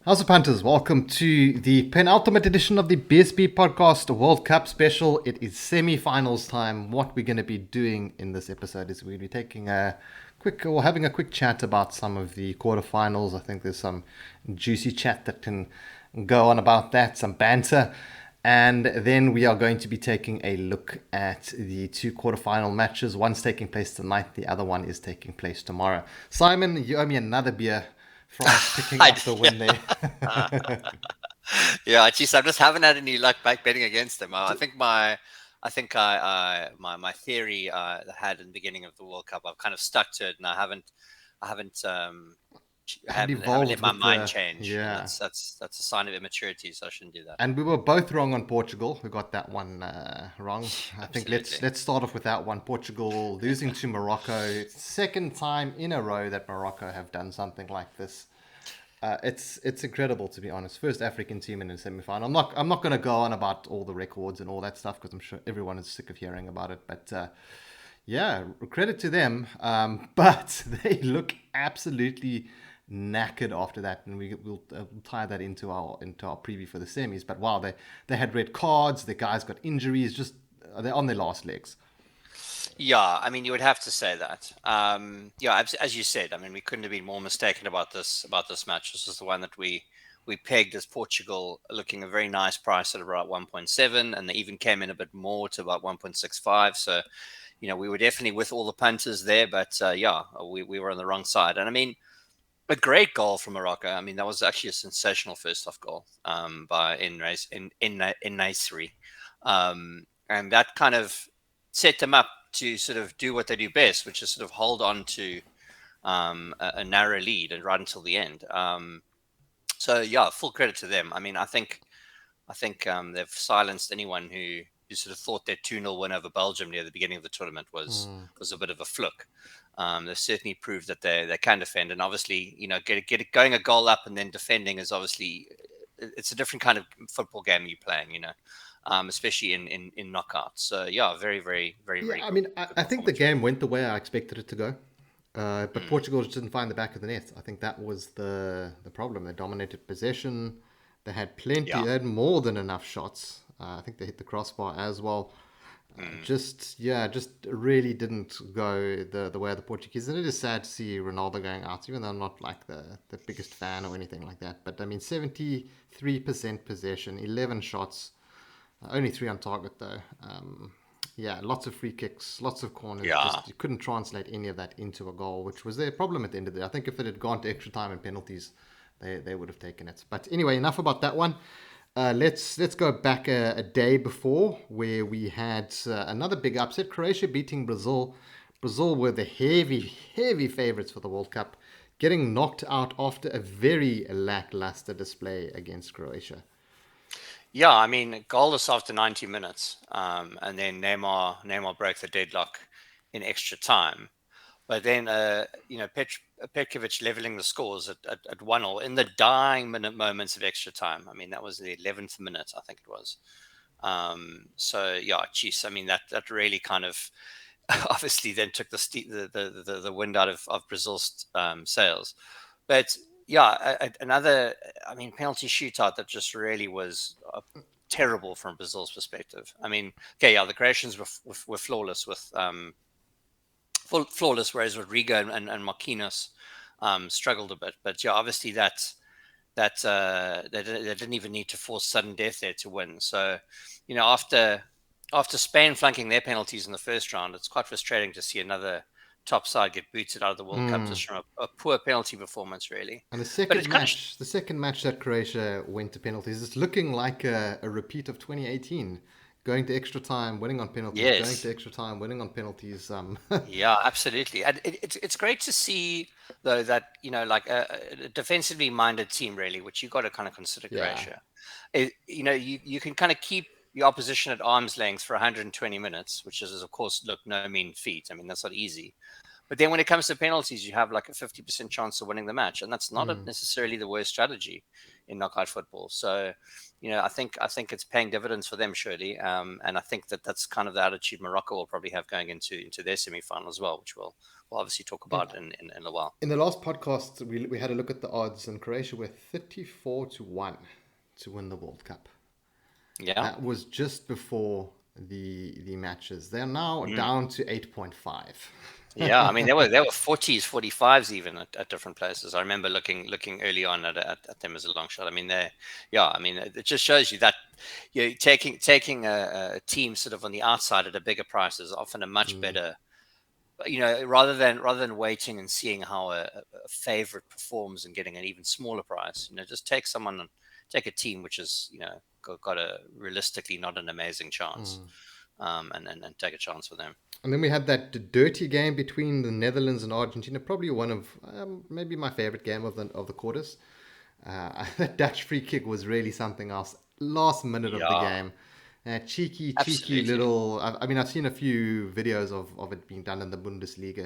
How's it, punters? Welcome to the penultimate edition of the BSB podcast World Cup special. It is semi-finals time. What we're going to be doing in this episode is we'll be taking a quick or having a quick chat about some of the quarterfinals. I think there's some juicy chat that can go on about that, some banter. And then we are going to be taking a look at the two quarterfinal matches. One's taking place tonight, the other one is taking place tomorrow. Simon, you owe me another beer. France picking I, up the win yeah, there. yeah. Geez, I just haven't had any luck back betting against them. I think my theory that I had in the beginning of the World Cup, I've kind of stuck to it, and I haven't, Had haven't let evolved my with mind the change, and yeah, that's a sign of immaturity. So I shouldn't do that. and we were both wrong on Portugal. We got that one wrong. I think let's Absolutely. let's start off with that one. Portugal losing to Morocco. It's the second time in a row that Morocco have done something like this. It's incredible, to be honest. First African team in a semi-final. I'm not going to go on about all the records and all that stuff because I'm sure everyone is sick of hearing about it. But yeah, credit to them. But they look absolutely knackered after that, and we'll tie that into our preview for the semis. But wow, they had red cards. The guys got injuries. Just they're on their last legs. Yeah, I mean, you would have to say that. Yeah, as you said, I mean, we couldn't have been more mistaken about this match. This is the one that we pegged as Portugal looking a very nice price at about 1.7, and they even came in a bit more to about 1.65. So, we were definitely with all the punters there, but yeah, we were on the wrong side. And I mean, a great goal from Morocco. I mean, that was actually a sensational first half goal by in Nasri, and that kind of set them up to sort of do what they do best, which is sort of hold on to a narrow lead and right until the end. So yeah, full credit to them. I mean, I think they've silenced anyone who sort of thought their 2-0 win over Belgium near the beginning of the tournament Hmm. was a bit of a fluke. They've certainly proved that they can defend, and obviously, get it going a goal up and then defending is obviously it's a different kind of football game you're playing, especially in knockouts. So yeah, very very very Yeah, very I good mean, I, good I think the performance from game them. went the way I expected it to go. But Mm, Portugal just didn't find the back of the net. I think that was the problem. They dominated possession. They had plenty. yeah. They had more than enough shots. I think they hit the crossbar as well. Mm, Just really didn't go the way of the Portuguese. And it is sad to see Ronaldo going out, even though I'm not like the biggest fan or anything like that. But I mean, 73% possession, 11 shots, only three on target though. Yeah, lots of free kicks, lots of corners. yeah. Just you couldn't translate any of that into a goal, which was their problem at the end of the day. I think if it had gone to extra time and penalties, they would have taken it. But anyway, enough about that one. Let's go back a day before where we had another big upset. Croatia beating Brazil. Brazil were the heavy favorites for the World Cup, getting knocked out after a very lackluster display against Croatia. Yeah, I mean, goalless after 90 minutes, and then Neymar broke the deadlock in extra time. But then, Petkovic leveling the scores at 1-0 in the dying minute moments of extra time. I mean, that was the 11th minute, I think it was. So yeah, geez, I mean that really kind of obviously then took the wind out of Brazil's sails. But yeah, another, I mean, penalty shootout that just really was terrible from Brazil's perspective. I mean, okay, yeah, the Croatians were flawless flawless, whereas Rodrigo and Marquinhos struggled a bit. But yeah, obviously they didn't even need to force sudden death there to win. So, after Spain flunking their penalties in the first round, it's quite frustrating to see another top side get booted out of the World Cup Hmm. just from a poor penalty performance, really. And But it's kind of the second match that Croatia went to penalties, is looking like a repeat of 2018, going to extra time, winning on penalties, going to yes, extra time, winning on penalties. yeah, absolutely. And it's great to see though that like a defensively minded team really, which you got to kind of consider Yeah, Croatia. You can kind of keep your opposition at arm's length for 120 minutes, which is of course look no mean feat. I mean that's not easy, But then when it comes to penalties, you have like a 50% chance of winning the match, and that's not necessarily the worst strategy in knockout football. So, I think it's paying dividends for them surely, and I think that's kind of the attitude Morocco will probably have going into their semi-final as well, which we'll obviously talk And about in a while. in the last podcast, we had a look at the odds, and Croatia were 34-1 to win the World Cup. Yeah. That was just before the matches. They're now Mm. down to 8.5. Yeah, I mean there were 40s, 45s even at different places. I remember looking early on at them as a long shot. I mean I mean it just shows you that taking a team sort of on the outside at a bigger price is often a much better. Rather than waiting and seeing how a favorite performs and getting an even smaller price, just take a team which is got a realistically not an amazing chance, and take a chance with them. And then we had that dirty game between the Netherlands and Argentina, probably one of maybe my favorite game of the quarters. That Dutch free kick was really something else. Last minute of the Yeah, game. Cheeky absolutely. little. I mean, I've seen a few videos of it being done in the Bundesliga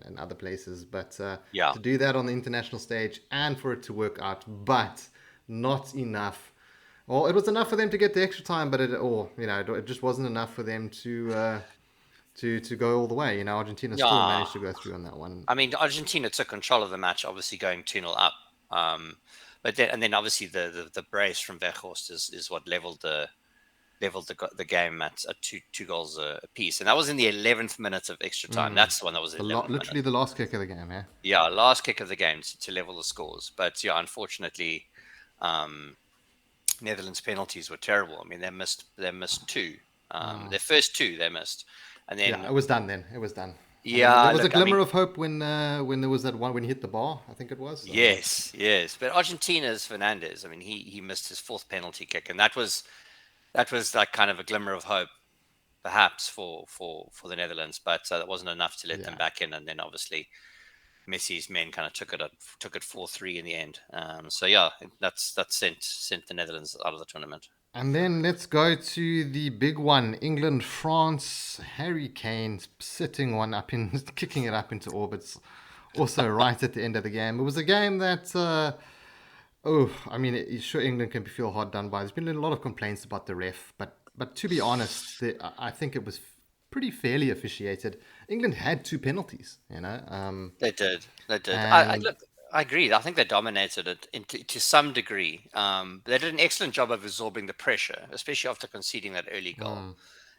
and other places, but Yeah. to do that on the international stage and for it to work out, but not enough. Well, it was enough for them to get the extra time, but it just wasn't enough for them to go all the way. Argentina still Yeah. managed to go through on that one. I mean, Argentina took control of the match, obviously going 2-0 up. But then obviously the brace from Weghorst is what leveled the game at two goals a piece, and that was in the 11th minute of extra time. That's the one that was The 11th minute. literally the last kick of the game, yeah. Yeah, last kick of the game to level the scores. But yeah, unfortunately, um, Netherlands penalties were terrible. I mean, they missed two. Their first two they missed, and Yeah, it then was done then. It was done. I mean, there yeah, was a look, I glimmer mean, of hope when there was that one when he hit the bar. I think it was. yes, yes, but Argentina's Fernandez. I mean, he missed his fourth penalty kick, and that was like kind of a glimmer of hope, perhaps for the Netherlands, but that wasn't enough to let them Yeah. back in, and then obviously Messi's men kind of took it 4-3 in the end. So yeah, that sent the Netherlands out of the tournament. And then let's go to the big one, England, France. Harry Kane sitting one up in, kicking it up into orbits. Also, right at the end of the game, it was a game that. I mean, sure, England can feel hard done by. There's been a lot of complaints about the ref, but to be honest, I think it was pretty fairly officiated. England had two penalties, They did. They did. I and look. I agree. I think they dominated it to some degree. They did an excellent job of absorbing the pressure, especially after conceding that early goal.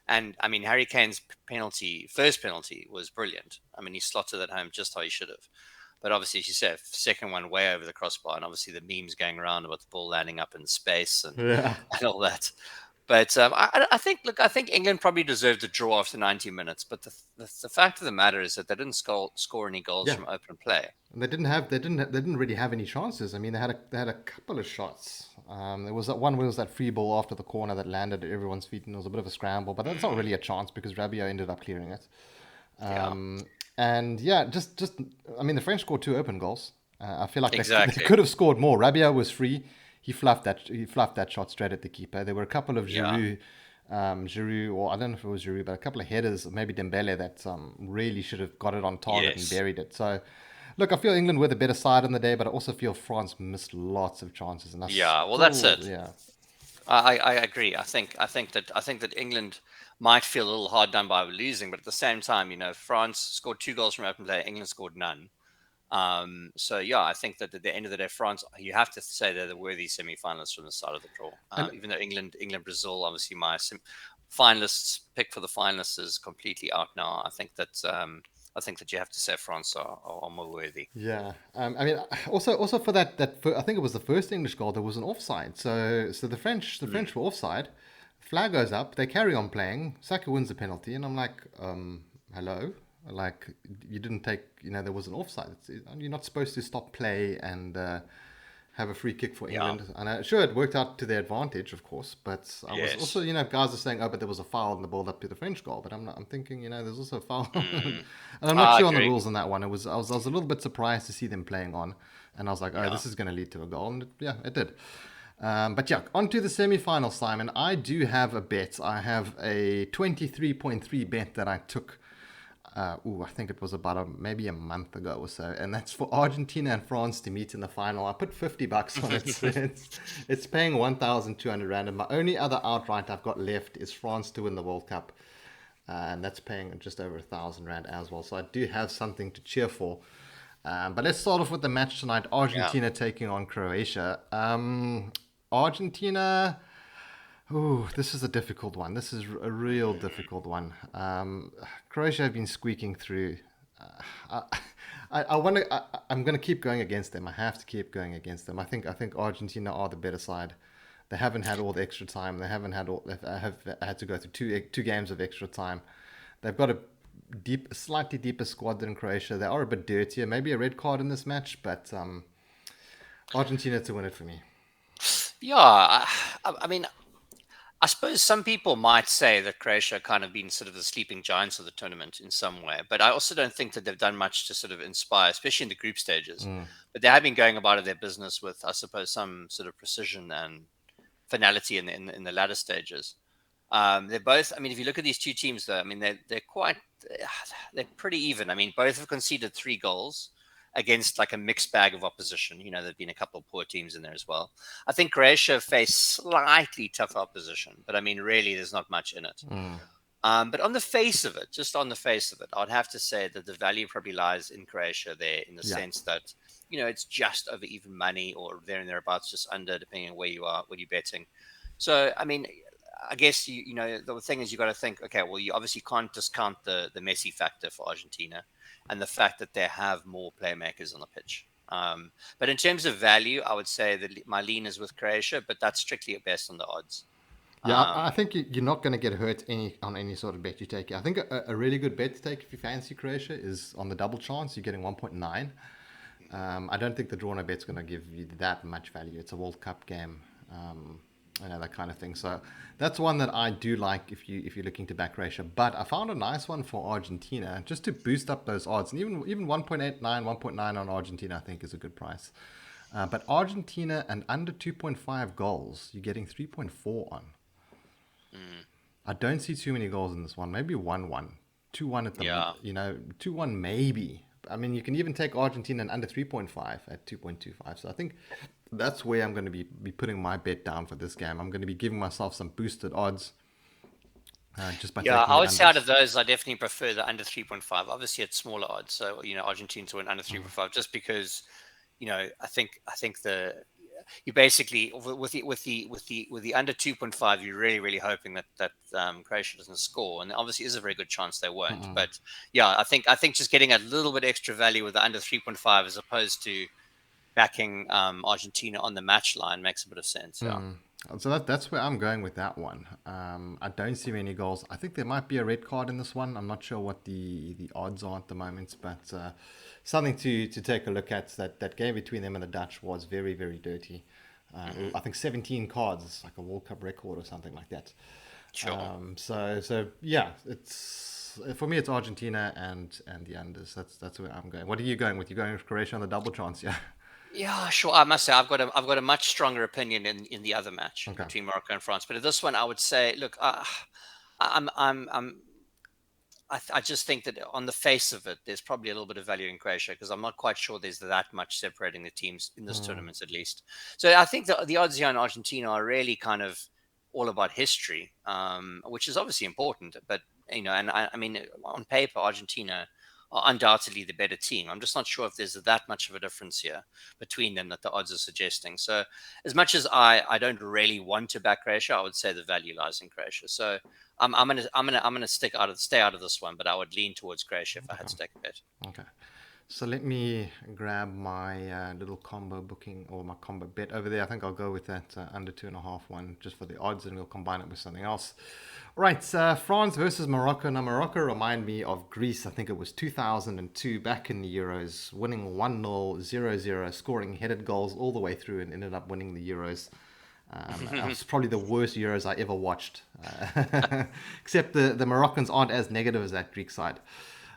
And I mean, Harry Kane's first penalty was brilliant. I mean, he slotted it home just how he should have. But obviously, as you said, second one way over the crossbar, and obviously the memes going around about the ball landing up in space and, yeah, and all that. But I think England probably deserved a draw after 90 minutes. But the fact of the matter is that they didn't score any goals yeah. from open play. And they didn't really have any chances. I mean, they had a couple of shots. There was that one where it was that free ball after the corner that landed at everyone's feet, and it was a bit of a scramble. But that's not really a chance because Rabiot ended up clearing it. Yeah, And yeah, just I mean, the French scored two open goals. I feel like they exactly. could have scored more. Rabiot was free. He fluffed that shot straight at the keeper. There were a couple of Yeah. Giroud, or I don't know if it was Giroud, but a couple of headers, maybe Dembele, that really should have got it on target and Yes. buried it. So, look, I feel England were the better side on the day, but I also feel France missed lots of chances, and I Yeah. Well, that's still, it. yeah, I agree. I think that England might feel a little hard done by losing, but at the same time, France scored two goals from open play. England scored none. So yeah, I think that at the end of the day, France, you have to say they're the worthy semi-finalists from the side of the draw. and Even though Brazil, obviously my finalists pick for the finalists is completely out now. I think that you have to say France are more worthy. yeah. I mean, also for I think it was the first English goal. There was an offside, so the French were offside. Flag goes up. They carry on playing. Saka wins the penalty, and I'm like, hello, like you didn't take. There was an offside. You're not supposed to stop play and have a free kick for Yeah. England. And sure, it worked out to their advantage, of course. But I was also, Yes. guys are saying, oh, but there was a foul in the build up to the French goal. But I'm thinking, there's also a foul, and Mm, I'm not I sure on the agree. rules on that one. I was a little bit surprised to see them playing on, and I was like, oh, Yeah. this is going to lead to a goal, and yeah, it did. But yeah, on to the semi-final, Simon. I do have a bet. I have a 23.3 bet that I took. I think it was about maybe a month ago or so, and that's for Argentina and France to meet in the final. I put $50 on it. It's paying 1,200 rand, and my only other outright I've got left is France to win the World Cup, and that's paying just over 1,000 rand as well. So I do have something to cheer for. But let's start off with the match tonight: Yeah. Argentina taking on Croatia. Argentina. Oh, this is a difficult one. This is a real difficult one. Croatia have been squeaking through. Uh, I want to. I'm going to keep going against them. I have to keep going against them. I think Argentina are the better side. They haven't had all the extra time. They haven't had all. They have had to go through two games of extra time. They've got a slightly deeper squad than Croatia. They are a bit dirtier. Maybe a red card in this match, but Argentina to win it for me. Yeah. I mean, I suppose some people might say that Croatia kind of been sort of the sleeping giants of the tournament in some way, but I also don't think that they've done much to sort of inspire, especially in the group stages. Mm. But they have been going about their business with, I suppose, some sort of precision and finality in the latter stages. They're both. I mean, if you look at these two teams, though, I mean, they're quite they're pretty even. I mean, both have conceded 3 goals against like a mixed bag of opposition. You know, there've been a couple of poor teams in there as well. I think Croatia faced slightly tougher opposition, but I mean, really, there's not much in it. Mm. But on the face of it, just on the face of it, I'd have to say that the value probably lies in Croatia there, in the Yeah. sense that it's just over even money or there and thereabouts, just under, depending on where you are, what you're betting. So, I mean, I guess the thing is you got to think, okay, well, you obviously can't discount the Messi factor for Argentina and the fact that they have more playmakers on the pitch. But in terms of value, I would say that my lean is with Croatia, but that's strictly based on the odds. Yeah, I Um, think you're not going to get hurt on any sort of bet you take. I think a really good bet to take if you fancy Croatia is on the double chance. You're getting 1.9. I don't think the draw no bet's going to give you that much value. It's a World Cup game, that kind of thing. So that's one that I do like if you're looking to back Croatia. But I found a nice one for Argentina just to boost up those odds. And even 1.89, 1.9 on Argentina, I think is a good price. But Argentina and under 2.5 goals, you're getting 3.4 on. mm, I don't see too many goals in this one. Maybe 1-1. 2-1 at the yeah. 2-1 maybe. I mean, you can even take Argentina and under 3.5 at 2.25. So I think that's where I'm going to be putting my bet down for this game. I'm going to be giving myself some boosted odds just by Yeah, taking I the would say out of unders. those, I definitely prefer the under 3.5. Obviously, it's smaller odds, so Argentina to win under Mm. 3.5, just because I think you basically with the under 2.5, you're really hoping that Croatia doesn't score, and there obviously is a very good chance they won't. Mm-mm. But yeah, I think just getting a little bit extra value with the under 3.5 as opposed to backing Argentina on the match line makes a bit of sense. Yeah. Mm. So that's where I'm going with that one. I don't see many goals. I think there might be a red card in this one. I'm not sure what the odds are at the moment, but something to take a look at. That game between them and the Dutch was very, very dirty. Hmm. I think 17 cards, it's like a World Cup record or something like that. Sure. So yeah, it's for me it's Argentina and the unders. That's where I'm going. What are you going with? You going with Croatia on the double chance? Yeah. Yeah, sure. I must say I've got a much stronger opinion in the other match Okay. between Morocco and France. But in this one, I would say, look, I just think that on the face of it, there's probably a little bit of value in Croatia because I'm not quite sure there's that much separating the teams in this Mm, tournament, at least. So I think the odds here in Argentina are really kind of all about history, which is obviously important. But and I mean, on paper, Argentina are undoubtedly the better team. I'm just not sure if there's that much of a difference here between them that the odds are suggesting. So as much as I don't really want to back Croatia, I would say the value lies in Croatia. So I'm gonna stay out of this one, but I would lean towards Croatia if I had okay. to take a bet. Okay. So let me grab my little combo booking or my combo bet over there. I think I'll go with that under 2.5 one just for the odds, and we'll combine it with something else. Right, France versus Morocco. Now Morocco remind me of Greece. I think it was 2002 back in the Euros, winning 1-0, 0-0, scoring headed goals all the way through, and ended up winning the Euros. That was probably the worst Euros I ever watched. Except the Moroccans aren't as negative as that Greek side.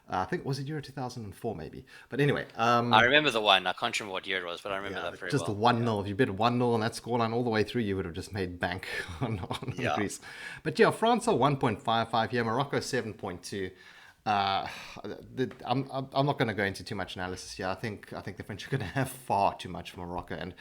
I think was it Euro 2004 maybe. But anyway, I remember the one. I can't remember what year it was, but I remember yeah, that very just the well. 1-0. If you bet 1-0 on that scoreline all the way through, you would have just made bank on Yeah. Greece. But yeah, France are 1.55 here, Morocco 7.2. Uh, I'm not going to go into too much analysis here. I think the French are going to have far too much for Morocco, and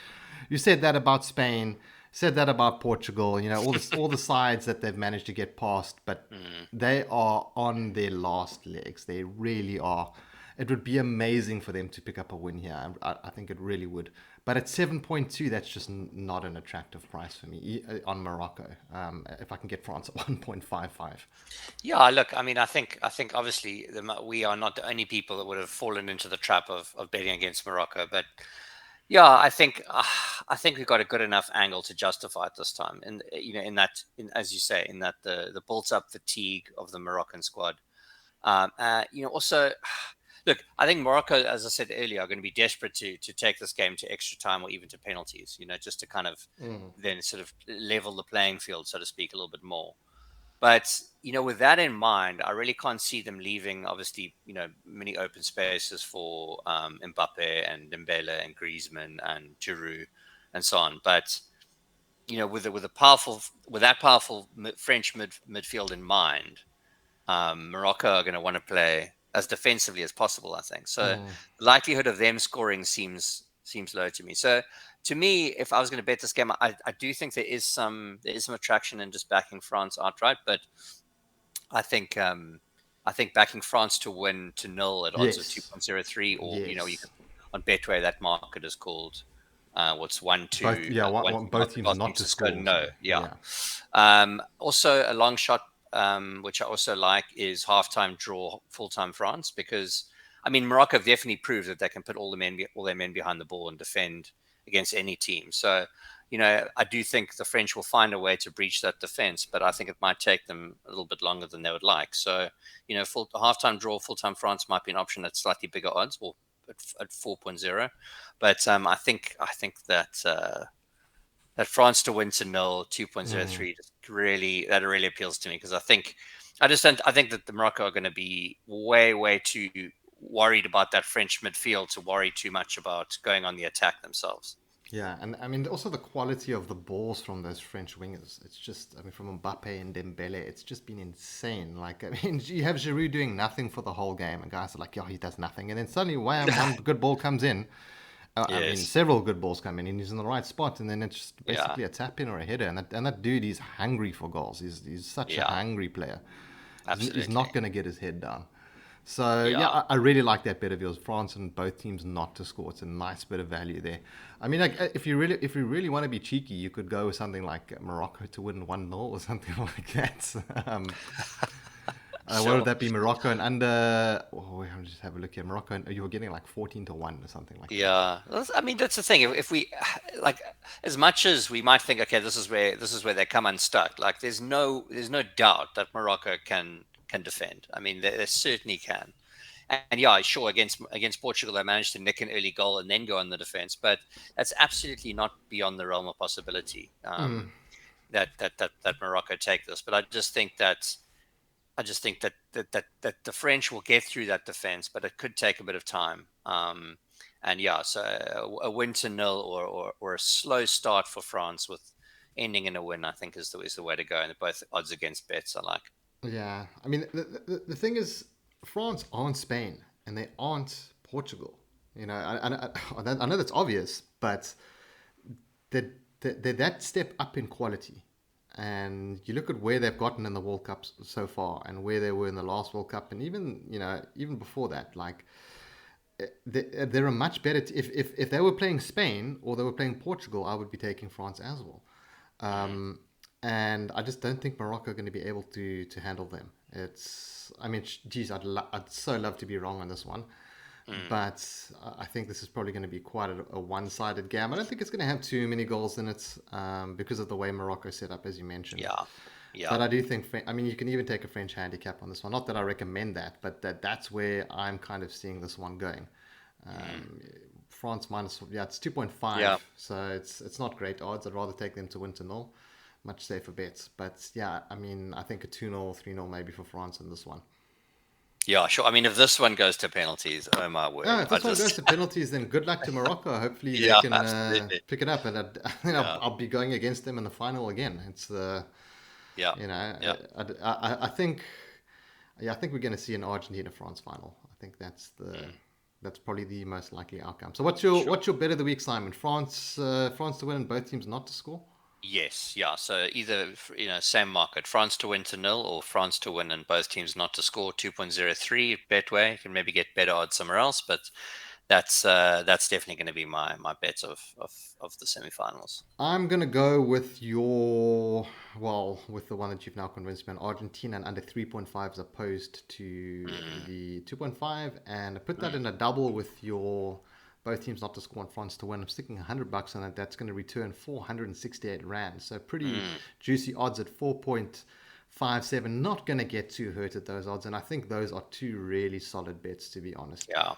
you said that about Spain, said that about Portugal. You know, all the sides that they've managed to get past, but Mm. they are on their last legs. They really are. It would be amazing for them to pick up a win here. I think it really would. But at 7.2, that's just not an attractive price for me on Morocco. If I can get France at 1.55. Yeah, look, I mean, I think obviously we are not the only people that would have fallen into the trap of betting against Morocco, but yeah, I think we've got a good enough angle to justify it this time, and in that, as you say, in that the built-up fatigue of the Moroccan squad. Also, look, I think Morocco, as I said earlier, are going to be desperate to take this game to extra time or even to penalties. Just to kind of Mm. then sort of level the playing field, so to speak, a little bit more. But with that in mind, I really can't see them leaving. Obviously, many open spaces for Mbappe and Dembele and Griezmann and Giroud and so on. But with that powerful French midfield in mind, Morocco are going to want to play as defensively as possible, I think. So Mm. the likelihood of them scoring seems low to me. So to me, if I was going to bet this game, I do think there is some attraction in just backing France outright, but I think I think backing France to win to nil at odds of Yes. 2.03, or you Yes. can on Betway that market is called what's one Both, two yeah, one two both teams both not teams to to score score or no, something. yeah. Yeah. Also, a long shot, which I also like, is halftime draw, full time France, because I mean Morocco have definitely proved that they can put all their men behind the ball and defend against any team. So, I do think the French will find a way to breach that defense, but I think it might take them a little bit longer than they would like. So, full halftime draw, full time France might be an option at slightly bigger odds, or at 4.0. But I think that France to win to nil, Mm. 2.03, that really appeals to me, because I think that the Morocco are going to be way, way too worried about that French midfield to worry too much about going on the attack themselves. Yeah, and I mean also the quality of the balls from those French wingers. It's just, I mean, from Mbappe and Dembele, it's just been insane. Like, I mean, you have Giroud doing nothing for the whole game, and guys are like, "Yeah, he does nothing," and then suddenly, wham, one good ball comes in. I mean, Yes. several good balls come in, and he's in the right spot, and then it's just Yeah. basically a tap in or a header, and that dude, he's hungry for goals. He's such a Yeah. hungry player. He's Absolutely. not going to get his head down. So yeah, Yeah. I really like that bet of yours. France and both teams not to score. It's a nice bit of value there. I mean, like, if you really want to be cheeky, you could go with something like Morocco to win 1-0 or something like that. What would Sure. that be? Morocco and under. Oh, let me just have a look here. Morocco, and you were getting like 14-1 or something like that. Yeah, I mean that's the thing. If we like, as much as we might think, okay, this is where they come unstuck. Like, there's no doubt that Morocco can defend. I mean, they certainly can. And yeah, sure, against Portugal, they managed to nick an early goal and then go on the defense, but that's absolutely not beyond the realm of possibility. That Morocco take this, but I just think that the French will get through that defense, but it could take a bit of time. And yeah, so a win to nil, or a slow start for France with ending in a win, I think is the way to go. And both odds against bets I like. Yeah, I mean, the thing is, France aren't Spain and they aren't Portugal. You know, I know that's obvious, but they're that step up in quality. And you look at where they've gotten in the World Cup so far, and where they were in the last World Cup, and even before that, like they're a much better. If they were playing Spain or they were playing Portugal, I would be taking France as well. Mm, And I just don't think Morocco are going to be able to handle them. I mean, geez, I'd so love to be wrong on this one, mm, but I think this is probably going to be quite a one-sided game. I don't think it's going to have too many goals in it, because of the way Morocco set up, as you mentioned. yeah, yeah. But I do think, I mean, you can even take a French handicap on this one. Not that I recommend that, but that's where I'm kind of seeing this one going. Mm, Um, France minus, yeah, it's yeah. 2.5, so it's not great odds. I'd rather take them to win to nil, much safer bets. But yeah, I mean, I think a 2-0, 3-0 maybe for France in this one. Yeah, sure. I mean, if this one goes to penalties, oh my Yeah, word! if I this one goes just, to penalties, then good luck to Morocco. Hopefully they yeah, can absolutely. pick it up, and Yeah, I'll be going against them in the final again. It's yeah, you know, yeah. I think. Yeah, I think we're going to see an Argentina-France final. I think Mm, that's probably the most likely outcome. So sure. what's your bet of the week, Simon? France to win and both teams not to score. Yes, yeah. So either same market, France to win to nil, or France to win and both teams not to score 2.03 Betway. You can maybe get better odds somewhere else, but that's definitely going to be my bets of the semifinals. I'm gonna go with with the one that you've now convinced me on, Argentina and under 3.5 as opposed to Mm, the 2.5, and I put that mm, in a double with your both teams not to score and France to win. I'm sticking $100 on it. That's going to return 468 rand. So pretty mm. juicy odds at 4.57. Not going to get too hurt at those odds, and I think those are two really solid bets, to be honest. Yeah,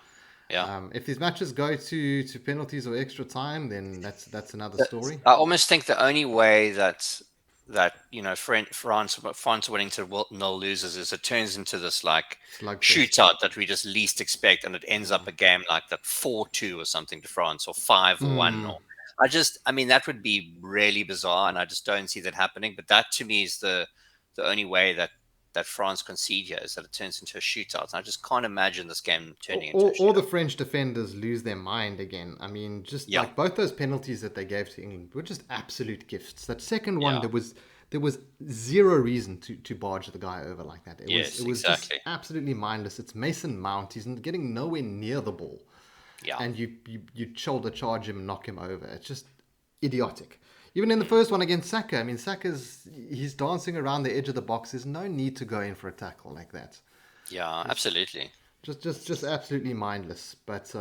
yeah. If these matches go to penalties or extra time, then that's another story. I almost think the only way that France winning to nil loses is it turns into this like Slugfest. shootout that we just least expect, and it ends up a game like that 4-2 or something to France, or 5-1, Mm. or I mean that would be really bizarre, and I just don't see that happening. But that to me is the only way that France concede here, is that it turns into a shootout. And I just can't imagine this game turning into a Or the shootout. French defenders lose their mind again. I mean, just Yeah, like both those penalties that they gave to England were just absolute gifts. That second one, yeah, there was zero reason to barge the guy over like that. It yes, was just exactly. absolutely mindless. It's Mason Mount. He's getting nowhere near the ball, Yeah. and you shoulder charge him and knock him over. It's just idiotic. Even in the first one against Saka, I mean, he's dancing around the edge of the box. There's no need to go in for a tackle like that. Yeah, Just absolutely. just absolutely mindless. But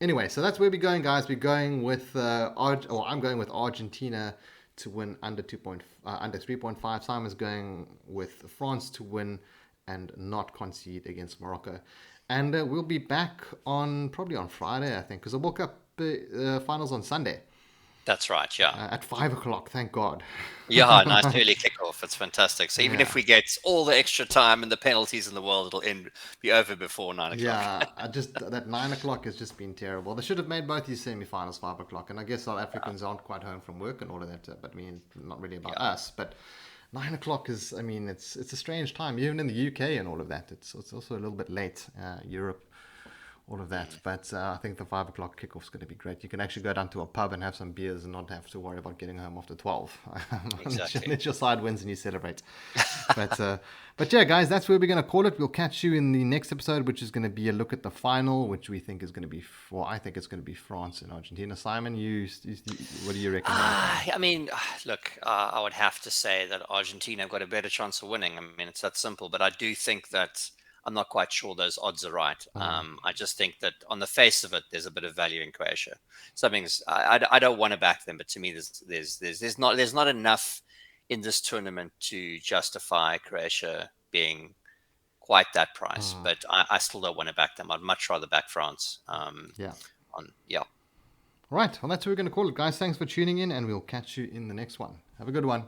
anyway, so that's where we're going, guys. We're going with I'm going with Argentina to win under 3.5. Simon's going with France to win and not concede against Morocco. And we'll be back on probably on Friday, I think, because the World Cup finals on Sunday That's right. Yeah. at 5 o'clock. Thank God. Yeah, nice early kickoff. It's fantastic. So even Yeah. if we get all the extra time and the penalties in the world, be over before 9 o'clock. Yeah, I just that 9 o'clock has just been terrible. They should have made both these semi-finals 5 o'clock, and I guess South Africans aren't quite home from work and all of that. But I mean, not really about Yeah. us. But 9 o'clock is, I mean, it's a strange time, even in the UK and all of that. It's also a little bit late, Europe, all of that. Mm, But I think the 5 o'clock kickoff's going to be great. You can actually go down to a pub and have some beers and not have to worry about getting home after 12. exactly. Unless your side wins and you celebrate. But but yeah, guys, that's where we're going to call it. We'll catch you in the next episode, which is going to be a look at the final, which we think is going to be, well, I think it's going to be France and Argentina. Simon, what do you reckon? I mean, look, I would have to say that Argentina have got a better chance of winning. I mean, it's that simple. But I do think that I'm not quite sure those odds are right. I just think that on the face of it, there's a bit of value in Croatia. Something's I don't want to back them, but to me, there's not enough in this tournament to justify Croatia being quite that price. But I still don't want to back them. I'd much rather back France. Yeah. Yeah. Right. Well, that's what we're going to call it, guys. Thanks for tuning in, and we'll catch you in the next one. Have a good one.